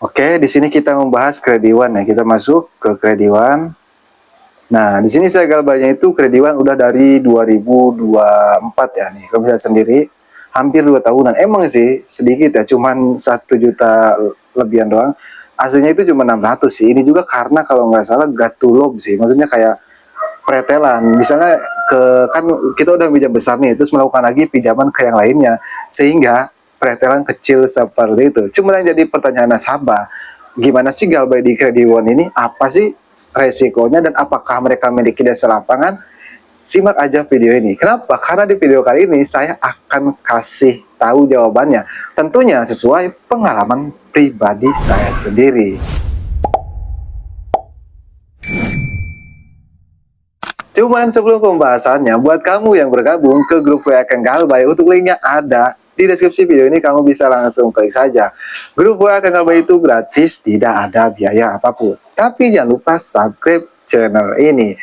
Oke, di sini kita membahas krediwan ya. Kita masuk ke krediwan. Nah, di sini saya galbanya itu krediwan udah dari 2024 ya nih. Kamu bisa sendiri, hampir 2 tahunan. Emang sih sedikit ya, cuman 1 juta lebihan doang. Aslinya itu cuma 600 sih. Ini juga karena kalau nggak salah gatulog sih. Maksudnya kayak pretelan. Misalnya kan kita udah pinjam besar nih, terus melakukan lagi pinjaman ke yang lainnya, sehingga pretelan kecil seperti itu. Cuma yang jadi pertanyaan nasabah, gimana sih galbay di krediwan ini? Apa sih resikonya dan apakah mereka memiliki dasar lapangan? Simak aja video ini. Kenapa? Karena di video kali ini saya akan kasih tahu jawabannya. Tentunya sesuai pengalaman pribadi saya sendiri. Cuman sebelum pembahasannya, buat kamu yang bergabung ke grup WA Kang Galbay, untuk linknya ada di deskripsi video ini, kamu bisa langsung klik saja. Grup WA Kang Galbay itu gratis, tidak ada biaya apapun. Tapi jangan lupa subscribe channel ini.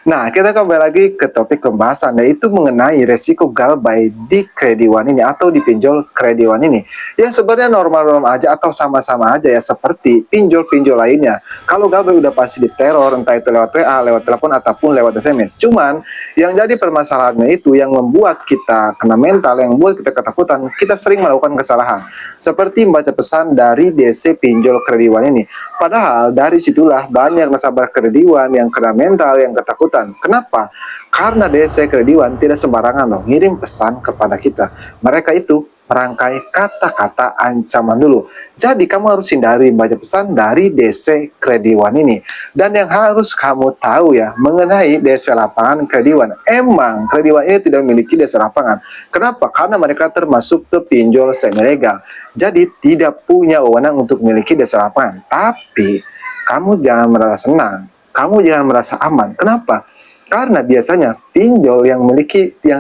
Nah, kita kembali lagi ke topik pembahasan, yaitu mengenai resiko galbay di krediwan ini atau di pinjol krediwan ini. Yang sebenarnya normal-normal aja atau sama-sama aja ya, seperti pinjol-pinjol lainnya. Kalau galbay udah pasti diteror, entah itu lewat WA, lewat telepon, ataupun lewat SMS. Cuman, yang jadi permasalahannya itu yang membuat kita kena mental, yang membuat kita ketakutan, kita sering melakukan kesalahan. Seperti membaca pesan dari DC pinjol krediwan ini. Padahal dari situlah banyak nasabah krediwan yang kena mental, yang ketakutan. Kenapa? Karena DC krediwan tidak sembarangan loh ngirim pesan kepada kita. Mereka itu merangkai kata-kata ancaman dulu. Jadi kamu harus hindari baca pesan dari DC krediwan ini. Dan yang harus kamu tahu ya mengenai DC lapangan krediwan. Emang krediwan ini tidak memiliki DC lapangan. Kenapa? Karena mereka termasuk ke pinjol semi legal. Jadi tidak punya wewenang untuk memiliki DC lapangan. Tapi kamu jangan merasa senang. Kamu jangan merasa aman. Kenapa? Karena biasanya pinjol yang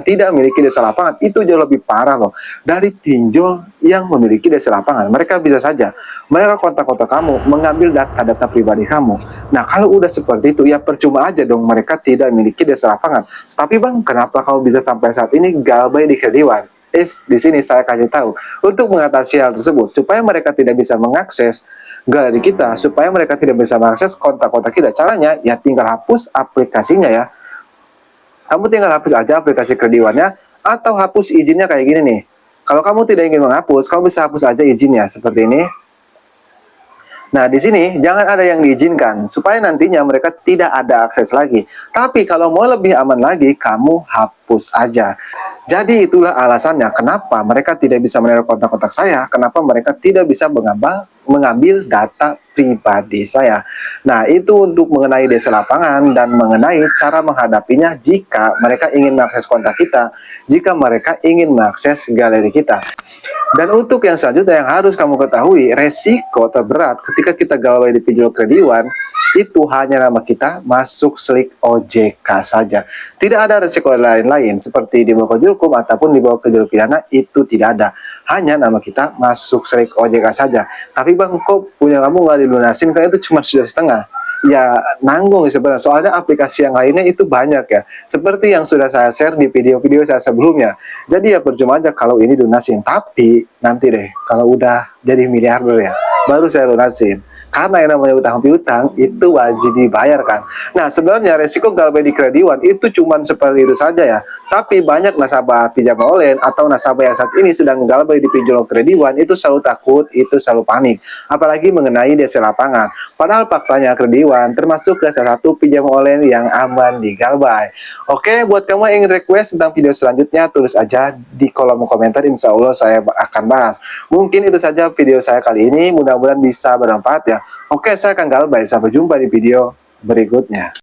tidak memiliki desa lapangan itu jauh lebih parah loh dari pinjol yang memiliki desa lapangan. Mereka bisa saja mereka kontak-kontak kamu, mengambil data-data pribadi kamu. Nah, kalau udah seperti itu ya percuma aja dong mereka tidak memiliki desa lapangan. Tapi Bang, kenapa kamu bisa sampai saat ini galbay di krediwan? Di sini saya kasih tahu untuk mengatasi hal tersebut supaya mereka tidak bisa mengakses galeri kita, supaya mereka tidak bisa mengakses kontak-kontak kita. Caranya ya tinggal hapus aplikasinya ya. Kamu tinggal hapus aja aplikasi krediwannya atau hapus izinnya kayak gini nih. Kalau kamu tidak ingin menghapus, kamu bisa hapus aja izinnya seperti ini. Nah, di sini jangan ada yang diizinkan supaya nantinya mereka tidak ada akses lagi. Tapi kalau mau lebih aman lagi, kamu hapus aja. Jadi itulah alasannya kenapa mereka tidak bisa menaruh kontak-kontak saya, kenapa mereka tidak bisa mengambil data pribadi saya. Nah, itu untuk mengenai desa lapangan dan mengenai cara menghadapinya jika mereka ingin mengakses kontak kita, jika mereka ingin mengakses galeri kita. Dan untuk yang selanjutnya yang harus kamu ketahui, resiko terberat ketika kita galbay di pinjol krediwan itu hanya nama kita masuk slik OJK saja. Tidak ada resiko lain-lain seperti dibawa ke hukum ataupun dibawa ke jalur pidana, itu tidak ada. Hanya nama kita masuk slik OJK saja. Tapi Bang, kok punya kamu nggak dilunasin? Kan itu cuma sudah setengah. Ya nanggung sebenarnya, soalnya aplikasi yang lainnya itu banyak ya. Seperti yang sudah saya share di video-video saya sebelumnya. Jadi ya percuma aja kalau ini lunasin. Tapi nanti deh, kalau udah jadi miliarder ya, baru saya lunasin. Karena yang namanya utang piutang itu wajib dibayarkan. Nah, sebenarnya resiko galbay di krediwan itu cuma seperti itu saja ya. Tapi banyak nasabah pinjaman online atau nasabah yang saat ini sedang galbay di pinjol krediwan itu selalu takut, itu selalu panik. Apalagi mengenai DC lapangan. Padahal faktanya krediwan termasuk ke salah satu pinjaman online yang aman di galbay. Oke, buat kamu yang ingin request tentang video selanjutnya, tulis aja di kolom komentar. Insya Allah saya akan bahas. Mungkin itu saja video saya kali ini. Mudah-mudahan bisa bermanfaat ya. Oke, saya akan galbay. Sampai jumpa di video berikutnya.